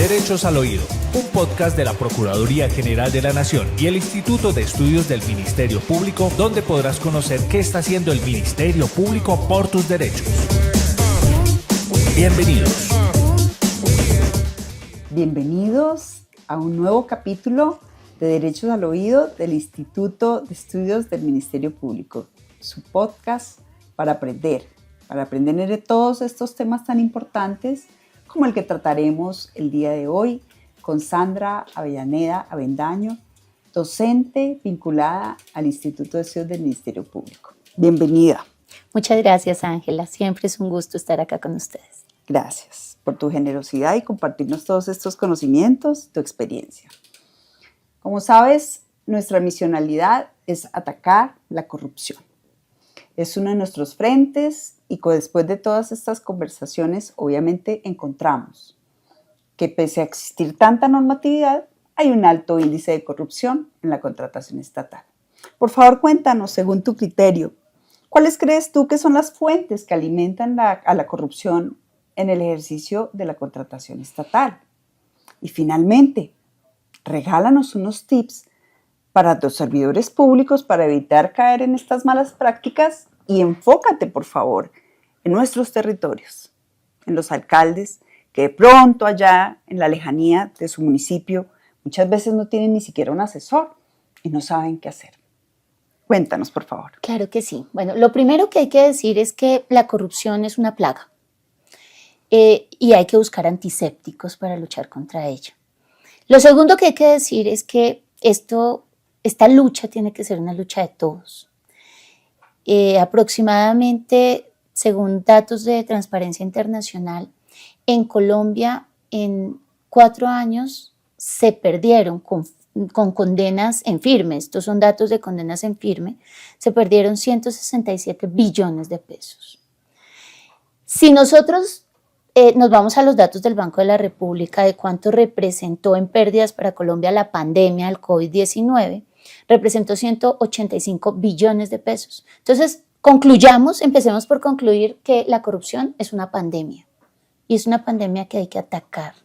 Derechos al Oído, un podcast de la Procuraduría General de la Nación y el Instituto de Estudios del Ministerio Público, donde podrás conocer qué está haciendo el Ministerio Público por tus derechos. Bienvenidos. Bienvenidos a un nuevo capítulo de Derechos al Oído del Instituto de Estudios del Ministerio Público, su podcast para aprender de todos estos temas tan importantes como el que trataremos el día de hoy con Sandra Avellaneda Avendaño, docente vinculada al Instituto de Estudios del Ministerio Público. Bienvenida. Muchas gracias, Ángela. Siempre es un gusto estar acá con ustedes. Gracias por tu generosidad y compartirnos todos estos conocimientos, tu experiencia. Como sabes, nuestra misionalidad es atacar la corrupción. Es uno de nuestros frentes y después de todas estas conversaciones, obviamente encontramos que pese a existir tanta normatividad, hay un alto índice de corrupción en la contratación estatal. Por favor, cuéntanos, según tu criterio, ¿cuáles crees tú que son las fuentes que alimentan a la corrupción en el ejercicio de la contratación estatal? Y finalmente, regálanos unos tips para los servidores públicos para evitar caer en estas malas prácticas y enfócate, por favor, en nuestros territorios, en los alcaldes que de pronto allá en la lejanía de su municipio muchas veces no tienen ni siquiera un asesor y no saben qué hacer. Cuéntanos, por favor. Claro que sí. Bueno, lo primero que hay que decir es que la corrupción es una plaga y hay que buscar antisépticos para luchar contra ella. Lo segundo que hay que decir es que esta lucha tiene que ser una lucha de todos. Aproximadamente, según datos de Transparencia Internacional, en Colombia en 4 años se perdieron con condenas en firme, estos son datos de condenas en firme, se perdieron 167 billones de pesos. Si nosotros nos vamos a los datos del Banco de la República de cuánto representó en pérdidas para Colombia la pandemia del COVID-19, representó 185 billones de pesos. Entonces, empecemos por concluir que la corrupción es una pandemia y es una pandemia que hay que atacar,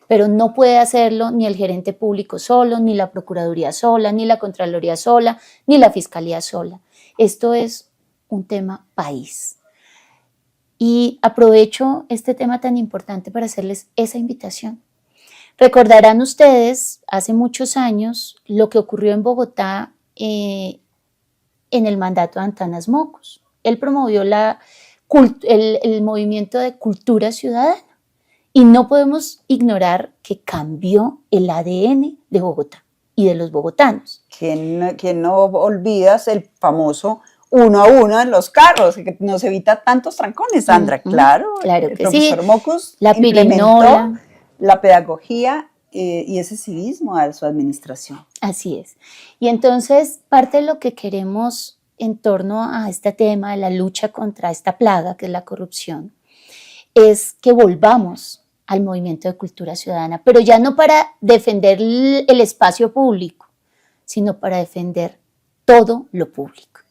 pero no puede hacerlo ni el gerente público solo, ni la Procuraduría sola, ni la Contraloría sola, ni la Fiscalía sola. Esto es un tema país. Y aprovecho este tema tan importante para hacerles esa invitación. Recordarán ustedes, hace muchos años, lo que ocurrió en Bogotá en el mandato de Antanas Mocos. Él promovió el movimiento de cultura ciudadana y no podemos ignorar que cambió el ADN de Bogotá y de los bogotanos. ¿Quién no olvidas el famoso 1 a 1 en los carros, que nos evita tantos trancones, Sandra? Claro que el profesor sí. Mocos La pirinola, la pedagogía y ese civismo a su administración. Así es. Y entonces parte de lo que queremos en torno a este tema de la lucha contra esta plaga que es la corrupción es que volvamos al movimiento de cultura ciudadana, pero ya no para defender el espacio público, sino para defender todo lo público.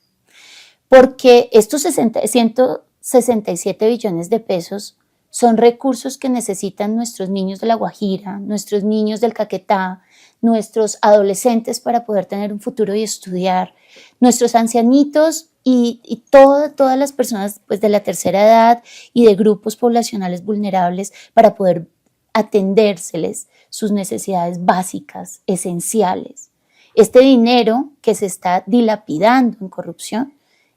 Porque estos 167 billones de pesos son recursos que necesitan nuestros niños de La Guajira, nuestros niños del Caquetá, nuestros adolescentes para poder tener un futuro y estudiar, nuestros ancianitos y todas las personas pues, de la tercera edad y de grupos poblacionales vulnerables para poder atendérseles sus necesidades básicas, esenciales. Este dinero que se está dilapidando en corrupción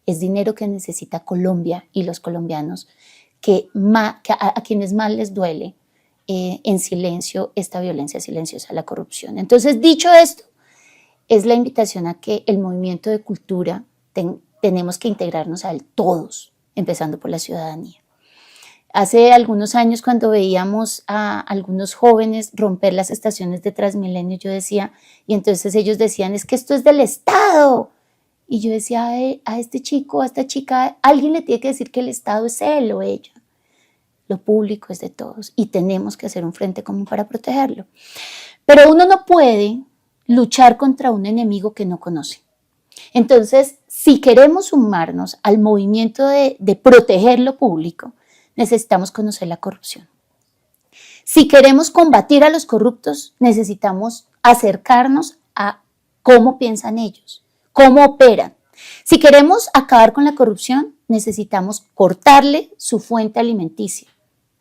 es dinero que necesita Colombia y los colombianos, a quienes más les duele en silencio esta violencia silenciosa, la corrupción. Entonces, dicho esto, es la invitación a que el movimiento de cultura tenemos que integrarnos a él todos, empezando por la ciudadanía. Hace algunos años, cuando veíamos a algunos jóvenes romper las estaciones de Transmilenio, yo decía, y entonces ellos decían, es que esto es del Estado. Y yo decía a este chico, a esta chica, alguien le tiene que decir que el Estado es él o ella. Lo público es de todos y tenemos que hacer un frente común para protegerlo. Pero uno no puede luchar contra un enemigo que no conoce. Entonces, si queremos sumarnos al movimiento de proteger lo público, necesitamos conocer la corrupción. Si queremos combatir a los corruptos, necesitamos acercarnos a cómo piensan ellos, cómo operan. Si queremos acabar con la corrupción, necesitamos cortarle su fuente alimenticia.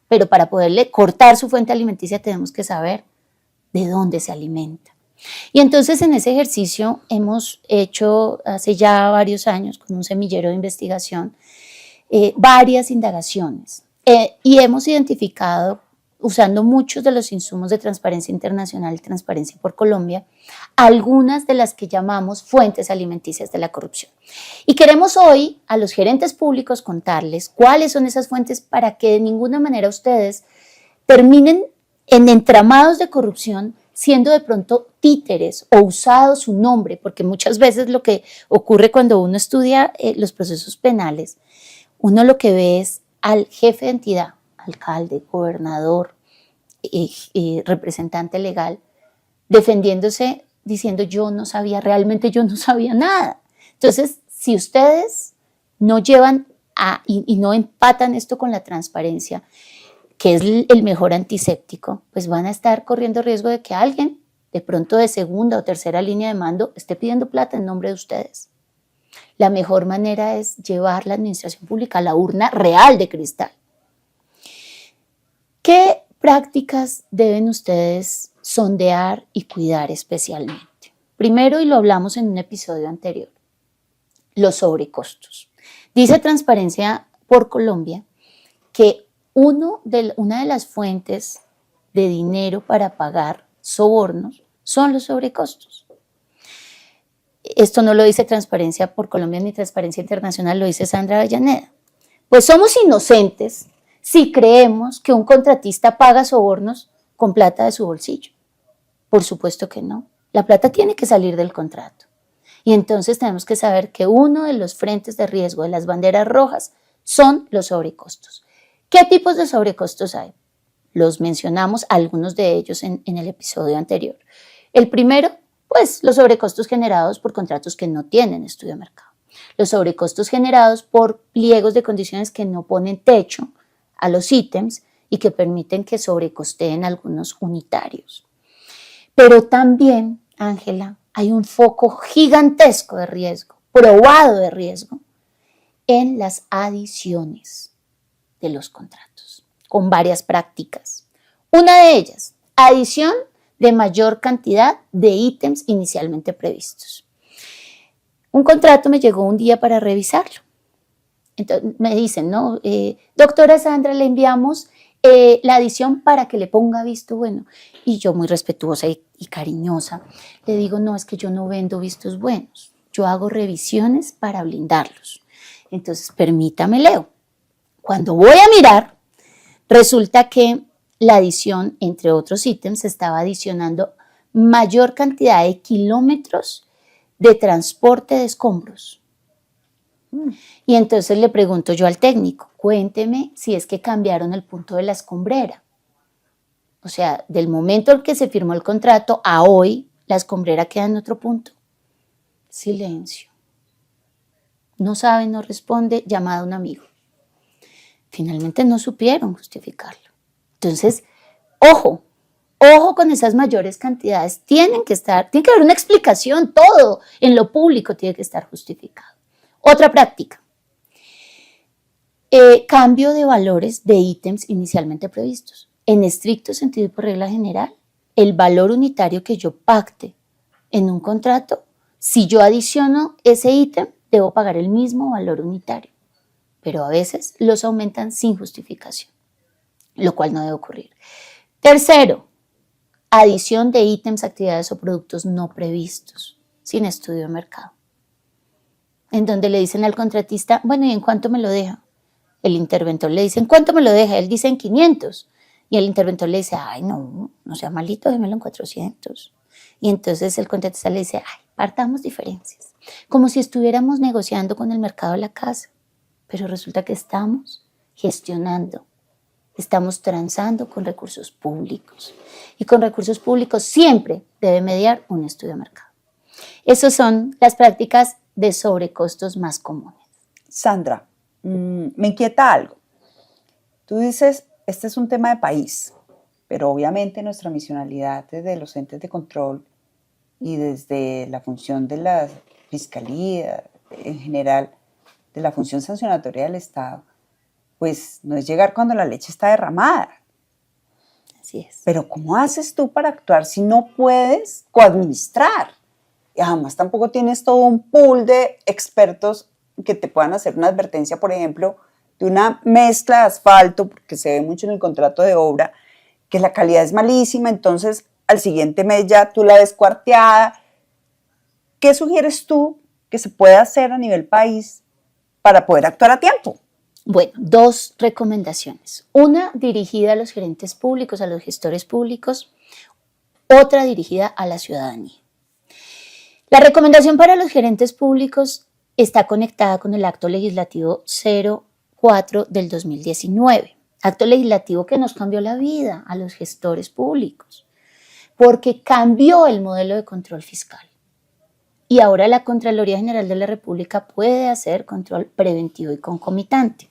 Pero para poderle cortar su fuente alimenticia tenemos que saber de dónde se alimenta. Y entonces en ese ejercicio hemos hecho hace ya varios años con un semillero de investigación varias indagaciones y hemos identificado, usando muchos de los insumos de Transparencia Internacional y Transparencia por Colombia, algunas de las que llamamos fuentes alimenticias de la corrupción. Y queremos hoy a los gerentes públicos contarles cuáles son esas fuentes para que de ninguna manera ustedes terminen en entramados de corrupción siendo de pronto títeres o usado su nombre, porque muchas veces lo que ocurre cuando uno estudia los procesos penales, uno lo que ve es al jefe de entidad, alcalde, gobernador, representante legal, defendiéndose, diciendo realmente yo no sabía nada. Entonces, si ustedes no llevan y no empatan esto con la transparencia, que es el mejor antiséptico, pues van a estar corriendo riesgo de que alguien, de pronto de segunda o tercera línea de mando, esté pidiendo plata en nombre de ustedes. La mejor manera es llevar la administración pública a la urna real de cristal. ¿Qué prácticas deben ustedes sondear y cuidar especialmente? Primero, y lo hablamos en un episodio anterior, los sobrecostos. Dice Transparencia por Colombia que una de las fuentes de dinero para pagar sobornos son los sobrecostos. Esto no lo dice Transparencia por Colombia ni Transparencia Internacional, lo dice Sandra Avellaneda. Pues somos inocentes si creemos que un contratista paga sobornos con plata de su bolsillo. Por supuesto que no. La plata tiene que salir del contrato. Y entonces tenemos que saber que uno de los frentes de riesgo de las banderas rojas son los sobrecostos. ¿Qué tipos de sobrecostos hay? Los mencionamos, algunos de ellos en el episodio anterior. El primero, pues los sobrecostos generados por contratos que no tienen estudio de mercado. Los sobrecostos generados por pliegos de condiciones que no ponen techo a los ítems y que permiten que sobrecosteen algunos unitarios. Pero también, Ángela, hay un foco gigantesco de riesgo, probado de riesgo, en las adiciones de los contratos, con varias prácticas. Una de ellas, adición de mayor cantidad de ítems inicialmente previstos. Un contrato me llegó un día para revisarlo. Entonces me dicen, ¿no? Doctora Sandra, le enviamos la adición para que le ponga visto bueno. Y yo, muy respetuosa y cariñosa, le digo, no, es que yo no vendo vistos buenos. Yo hago revisiones para blindarlos. Entonces, permítame, leo. Cuando voy a mirar, resulta que la adición, entre otros ítems, estaba adicionando mayor cantidad de kilómetros de transporte de escombros. Y entonces le pregunto yo al técnico, cuénteme si es que cambiaron el punto de la escombrera. O sea, del momento en que se firmó el contrato a hoy, la escombrera queda en otro punto. Silencio. No sabe, no responde, llamada a un amigo. Finalmente no supieron justificarlo. Entonces, ojo con esas mayores cantidades. Tiene que haber una explicación, todo en lo público tiene que estar justificado. Otra práctica, cambio de valores de ítems inicialmente previstos. En estricto sentido y por regla general, el valor unitario que yo pacte en un contrato, si yo adiciono ese ítem, debo pagar el mismo valor unitario. Pero a veces los aumentan sin justificación, lo cual no debe ocurrir. Tercero, adición de ítems, actividades o productos no previstos, sin estudio de mercado. En donde le dicen al contratista, bueno, ¿y en cuánto me lo deja? El interventor le dice, ¿en cuánto me lo deja? Él dice en 500. Y el interventor le dice, ay, no sea malito, démelo en 400. Y entonces el contratista le dice, ay, partamos diferencias. Como si estuviéramos negociando con el mercado de la casa. Pero resulta que estamos gestionando, estamos transando con recursos públicos. Y con recursos públicos siempre debe mediar un estudio de mercado. Esas son las prácticas de sobrecostos más comunes. Sandra, me inquieta algo. Tú dices, este es un tema de país. pero obviamente nuestra misionalidad desde los entes de control y desde la función de la fiscalía, en general, de la función sancionatoria del Estado, pues no es llegar cuando la leche está derramada. Así es. Pero ¿cómo haces tú para actuar si no puedes coadministrar? Y además tampoco tienes todo un pool de expertos que te puedan hacer una advertencia, por ejemplo, de una mezcla de asfalto, porque se ve mucho en el contrato de obra, que la calidad es malísima, entonces al siguiente mes ya tú la ves cuarteada. ¿Qué sugieres tú que se puede hacer a nivel país para poder actuar a tiempo? Bueno, 2 recomendaciones. Una dirigida a los gerentes públicos, a los gestores públicos, otra dirigida a la ciudadanía. La recomendación para los gerentes públicos está conectada con el acto legislativo 04 del 2019, acto legislativo que nos cambió la vida a los gestores públicos, porque cambió el modelo de control fiscal. Y ahora la Contraloría General de la República puede hacer control preventivo y concomitante.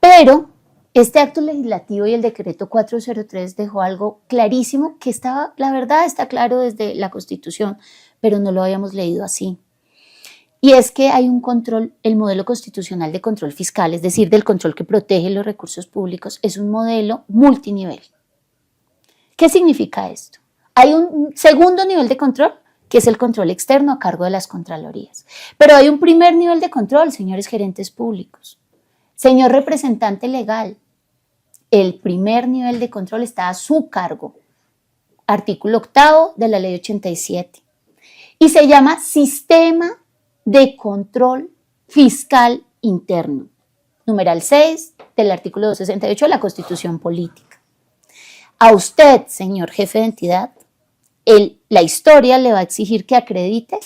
Pero este acto legislativo y el decreto 403 dejó algo clarísimo que estaba, la verdad está claro desde la Constitución, pero no lo habíamos leído así. Y es que hay un control, el modelo constitucional de control fiscal, es decir, del control que protege los recursos públicos, es un modelo multinivel. ¿Qué significa esto? Hay un segundo nivel de control, que es el control externo a cargo de las contralorías. Pero hay un primer nivel de control, señores gerentes públicos. Señor representante legal, el primer nivel de control está a su cargo. Artículo 8 de la Ley 87. Y se llama Sistema de Control Fiscal Interno. Numeral 6 del artículo 268 de la Constitución Política. A usted, señor jefe de entidad, la historia le va a exigir que acredite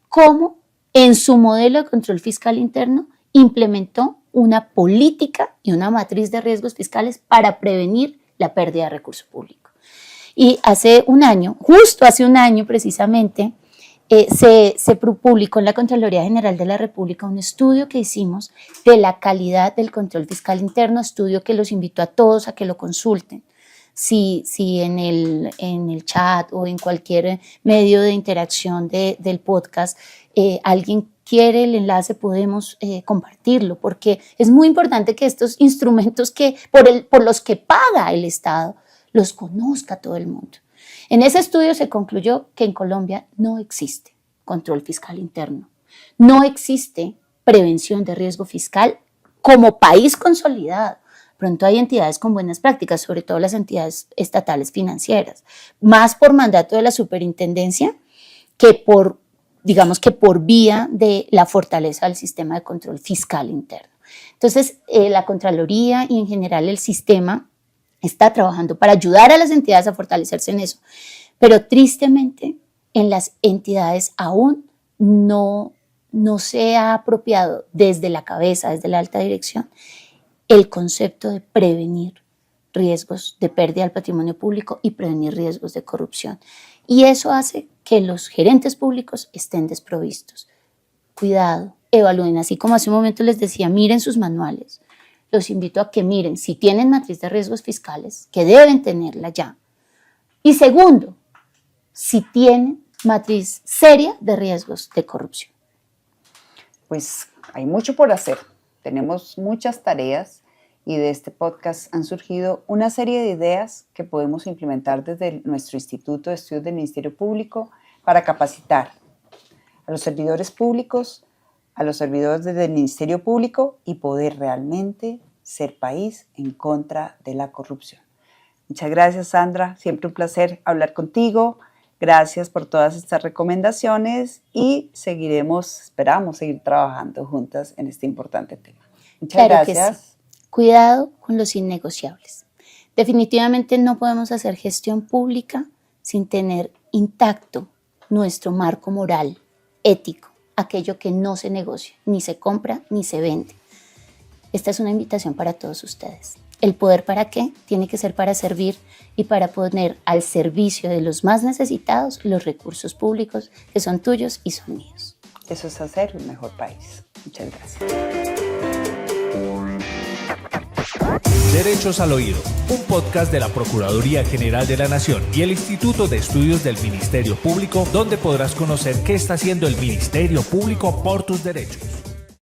cómo en su modelo de control fiscal interno implementó una política y una matriz de riesgos fiscales para prevenir la pérdida de recurso público. Y hace un año, justo hace un año precisamente, se publicó en la Contraloría General de la República un estudio que hicimos de la calidad del control fiscal interno, estudio que los invito a todos a que lo consulten. Si en el chat o en cualquier medio de interacción del podcast alguien quiere el enlace, podemos compartirlo, porque es muy importante que estos instrumentos por los que paga el Estado los conozca todo el mundo. En ese estudio se concluyó que en Colombia no existe control fiscal interno, no existe prevención de riesgo fiscal como país consolidado. Pronto hay entidades con buenas prácticas, sobre todo las entidades estatales financieras, más por mandato de la superintendencia que por vía de la fortaleza del sistema de control fiscal interno. Entonces, la Contraloría y en general el sistema está trabajando para ayudar a las entidades a fortalecerse en eso, pero tristemente en las entidades aún no se ha apropiado desde la cabeza, desde la alta dirección, el concepto de prevenir riesgos de pérdida del patrimonio público y prevenir riesgos de corrupción. Y eso hace que los gerentes públicos estén desprovistos. Cuidado, evalúen, así como hace un momento les decía, miren sus manuales. Los invito a que miren si tienen matriz de riesgos fiscales, que deben tenerla ya. Y segundo, si tienen matriz seria de riesgos de corrupción. Pues hay mucho por hacer. Tenemos muchas tareas y de este podcast han surgido una serie de ideas que podemos implementar desde nuestro Instituto de Estudios del Ministerio Público para capacitar a los servidores públicos, a los servidores del Ministerio Público y poder realmente ser país en contra de la corrupción. Muchas gracias, Sandra. Siempre un placer hablar contigo. Gracias por todas estas recomendaciones y esperamos seguir trabajando juntas en este importante tema. Muchas gracias. Sí. Cuidado con los innegociables. Definitivamente no podemos hacer gestión pública sin tener intacto nuestro marco moral, ético, aquello que no se negocia, ni se compra, ni se vende. Esta es una invitación para todos ustedes. ¿El poder para qué? Tiene que ser para servir y para poner al servicio de los más necesitados los recursos públicos que son tuyos y son míos. Eso es hacer un mejor país. Muchas gracias. Derechos al Oído, un podcast de la Procuraduría General de la Nación y el Instituto de Estudios del Ministerio Público, donde podrás conocer qué está haciendo el Ministerio Público por tus derechos.